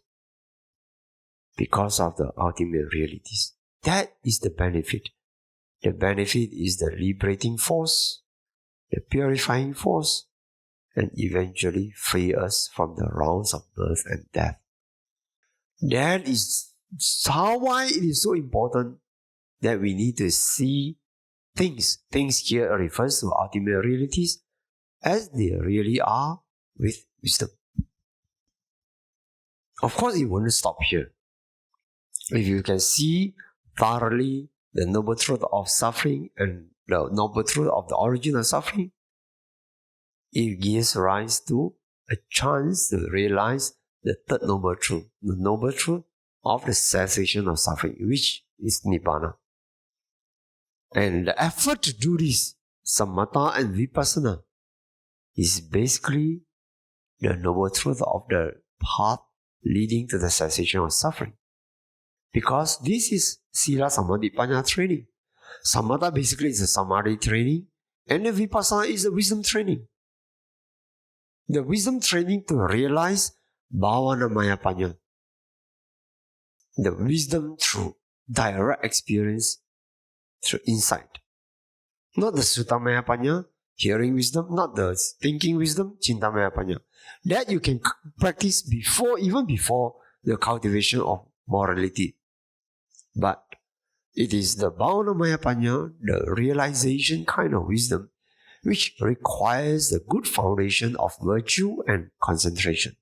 because of the ultimate realities. That is the benefit. The benefit is the liberating force, the purifying force, and eventually free us from the rounds of birth and death. That is why it is so important that we need to see things. Things here refers to ultimate realities as they really are with wisdom. Of course, it won't stop here. If you can see thoroughly the noble truth of suffering and the noble truth of the origin of suffering, it gives rise to a chance to realize the third noble truth, the noble truth of the cessation of suffering, which is Nibbana. And the effort to do this, samatha and vipassana, is basically the noble truth of the path leading to the cessation of suffering. Because this is Sila Samadhi Panya training. Samatha basically is a samadhi training, and the vipassana is the wisdom training. The wisdom training to realize Bhavana Maya Panya. the wisdom through direct experience, through insight. Not the Sutamaya Panya, hearing wisdom, not the thinking wisdom, Chintamaya Panya. That you can practice even before the cultivation of morality. But it is the Bhavanamaya Panya, the realization kind of wisdom, which requires the good foundation of virtue and concentration.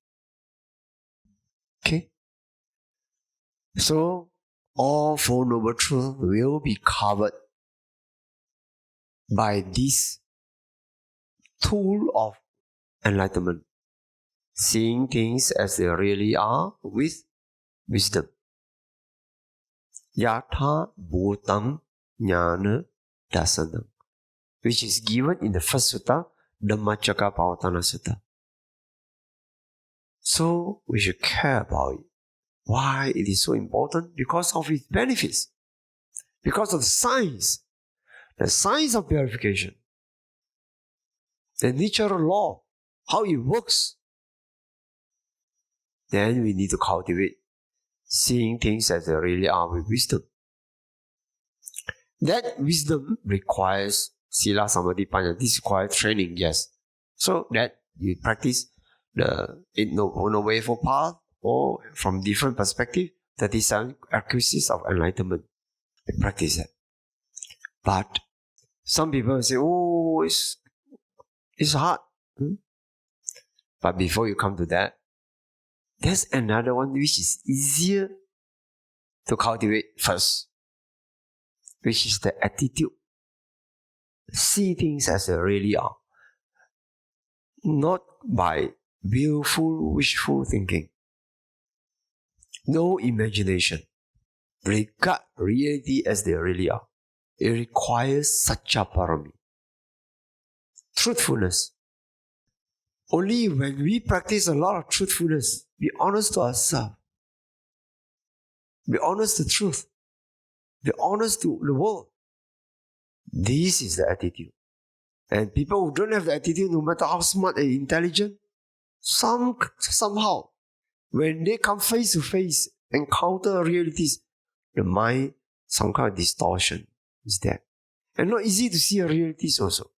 Okay? So, all Four Noble Truths will be covered by this tool of enlightenment, seeing things as they really are with wisdom. Yathā-bhūtaṁ ñāṇa-dassanaṁ, which is given in the first sutta, Dhammacakkappavattana Sutta. So we should care about it. Why it is so important? Because of its benefits. Because of the science of purification, the natural law, how it works. Then we need to cultivate seeing things as they really are with wisdom. That wisdom requires Sila, Samadhi, Panya. This requires training, yes. So that you practice the Noble Eightfold Path, or from different perspective, 37 acquisitions of enlightenment. You practice that. But some people say, oh, it's hard. But before you come to that, there's another one which is easier to cultivate first, which is the attitude. See things as they really are. Not by willful, wishful thinking. No imagination. Regard reality as they really are. It requires Satyaparami. Truthfulness. Only when we practice a lot of truthfulness, be honest to ourselves, be honest to truth, be honest to the world. This is the attitude. And people who don't have the attitude, no matter how smart and intelligent, somehow, when they come face to face, encounter realities, the mind, some kind of distortion is there. And not easy to see realities also.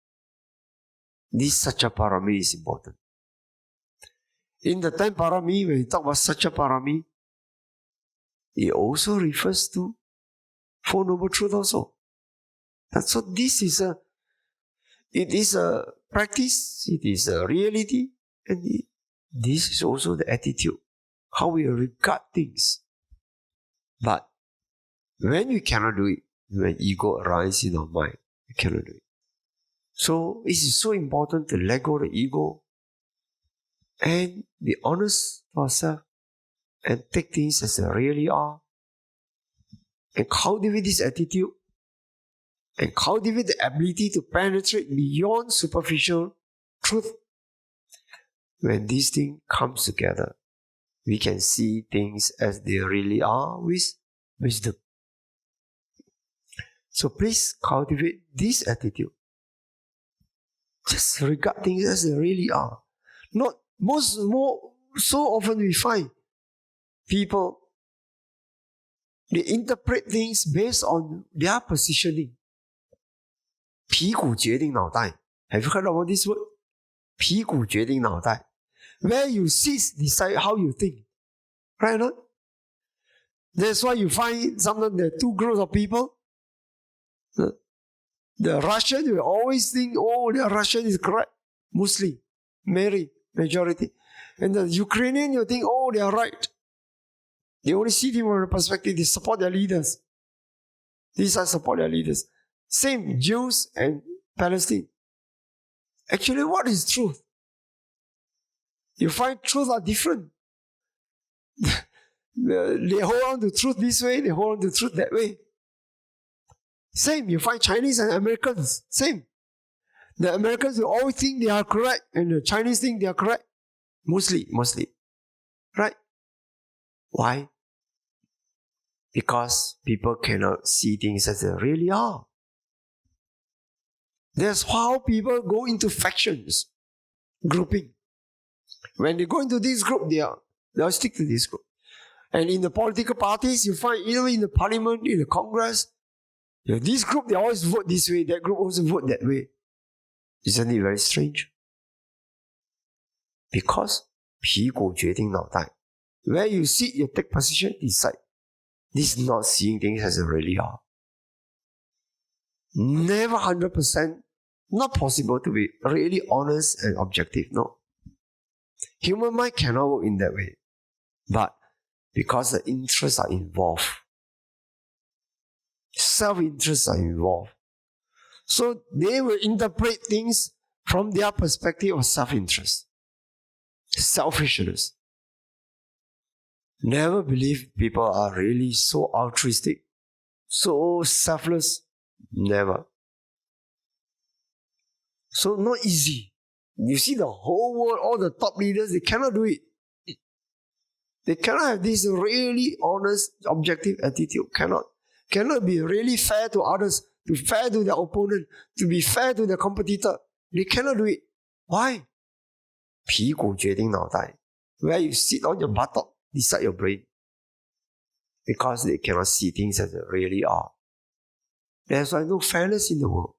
This Satyaparami is important. In the 10 Parami, when we talk about Satyaparami, it also refers to Four Noble Truths also. And so it is a practice, it is a reality, and this is also the attitude, how we regard things. But when we cannot do it, when ego arises in our mind, we cannot do it. So it is so important to let go of the ego and be honest to ourselves and take things as they really are and cultivate this attitude and cultivate the ability to penetrate beyond superficial truth. When this thing comes together, we can see things as they really are with wisdom. So please cultivate this attitude. Just regard things as they really are. So often we find people, they interpret things based on their positioning. 皮骨决定脑袋. Have you heard about this word? 皮骨决定脑袋. Where you sit decide how you think. Right or not? That's why you find sometimes there are two groups of people. The Russian will always think, oh, the Russian is correct. Muslim, majority. And the Ukrainian, you think, oh, they are right. They only see them from a perspective, they support their leaders. These are support their leaders. Same, Jews and Palestine. Actually, what is truth? You find truth are different. They hold on to truth this way, they hold on to truth that way. Same, you find Chinese and Americans, same. The Americans will always think they are correct, and the Chinese think they are correct. Mostly. Right? Why? Because people cannot see things as they really are. That's how people go into factions, grouping. When they go into this group, they'll stick to this group. And in the political parties, you find even in the parliament, in the Congress, this group, they always vote this way, that group also vote that way. Isn't it very strange? Because 屁股决定脑袋. Where you sit, you take position, decide. This is not seeing things as they really are. Never 100%, not possible to be really honest and objective, no. Human mind cannot work in that way. But because the interests are involved, self-interests are involved, so they will interpret things from their perspective of self-interest, selfishness. Never believe people are really so altruistic, so selfless. Never. So not easy. You see the whole world, all the top leaders, they cannot do it. They cannot have this really honest, objective attitude. Cannot be really fair to others, to be fair to their opponent, to be fair to their competitor. They cannot do it. Why? 屁股决定脑袋. Where you sit on your buttock, decide your brain. Because they cannot see things as they really are. There's why no fairness in the world.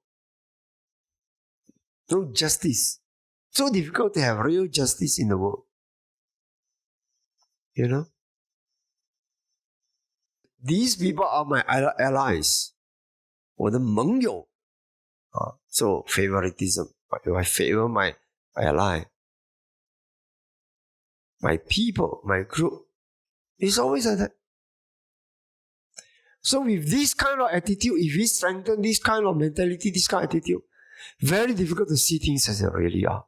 No justice. So difficult to have real justice in the world. You know? These people are my allies. 我的盟友. So favoritism. I favor my ally. My people, my group. It's always like that. So with this kind of attitude, if we strengthen this kind of mentality, this kind of attitude, very difficult to see things as they really are.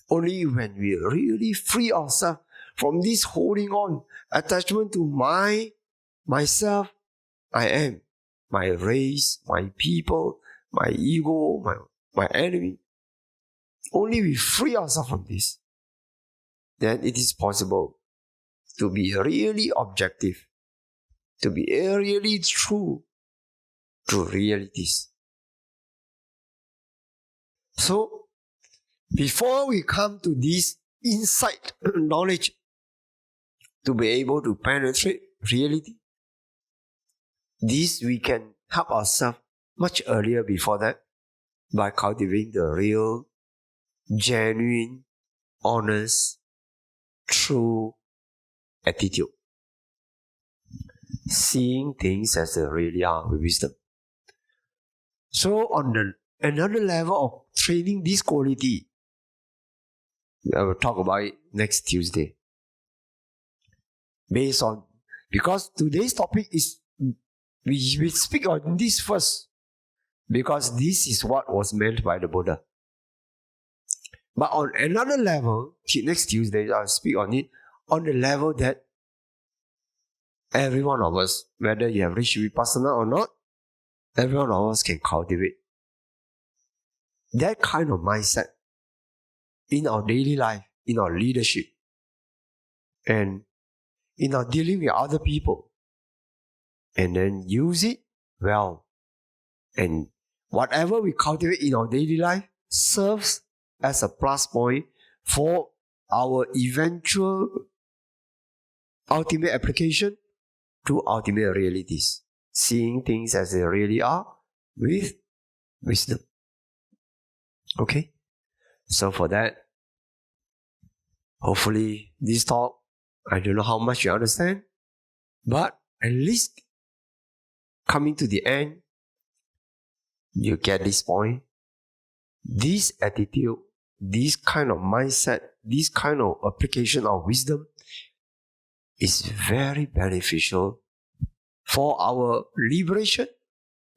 Only when we really free ourselves from this holding on, attachment to myself, I am, my race, my people, my ego, my enemy. Only we free ourselves from this, then it is possible to be really objective, to be really true to realities. So, before we come to this insight, knowledge, to be able to penetrate reality, this we can help ourselves much earlier before that by cultivating the real, genuine, honest, true attitude. Seeing things as they really are with wisdom. So on another level of training this quality, I will talk about it next Tuesday. Because today's topic is, we speak on this first, because this is what was meant by the Buddha. But on another level, next Tuesday, I'll speak on it, on the level that every one of us, whether you have reached Vipassana or not, every one of us can cultivate that kind of mindset in our daily life, in our leadership, and in our dealing with other people. And then use it well. And whatever we cultivate in our daily life serves as a plus point for our eventual ultimate application to ultimate realities. Seeing things as they really are with wisdom. Okay? So for that, hopefully this talk, I don't know how much you understand, but at least coming to the end, you get this point. This attitude, this kind of mindset, this kind of application of wisdom is very beneficial for our liberation,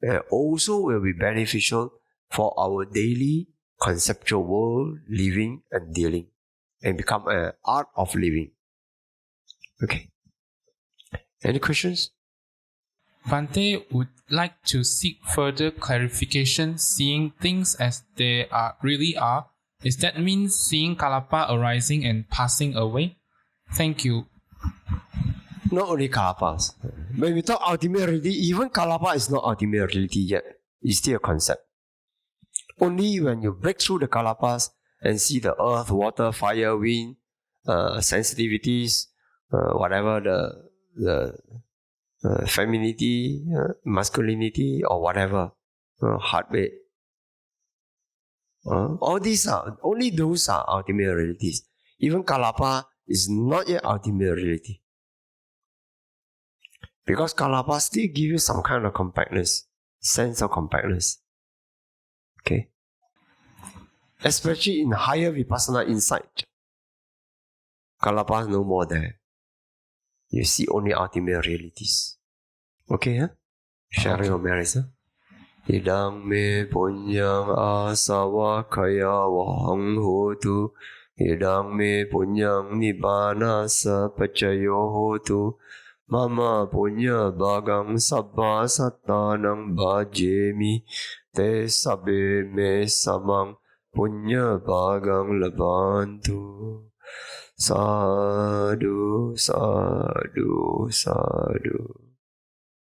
and also will be beneficial for our daily conceptual world living and dealing, and become an art of living. Okay. Any questions? Bhante would like to seek further clarification. Seeing things as they really are. Does that mean seeing kalapa arising and passing away? Thank you. Not only kalapas. When we talk ultimate reality, even kalapa is not ultimate reality yet. It's still a concept. Only when you break through the kalapas and see the earth, water, fire, wind, sensitivities, whatever the femininity, masculinity, or whatever, heart rate. All these are, only those are ultimate realities. Even Kalapa is not yet ultimate reality. Because Kalapa still gives you some kind of compactness, sense of compactness. Okay? Especially in higher Vipassana insight. Kalapa is no more there. You see only ultimate realities. Okay, huh? Sharing of merits, huh? Idang me punyang asawa kaya wahang hotu. Idang me punyang nibbana sapacayo hotu. Mama punya bagang sabba sattanang bhajemi. Te sabbe me samang punya bagang labantu. Sadhu, sadhu, sadhu.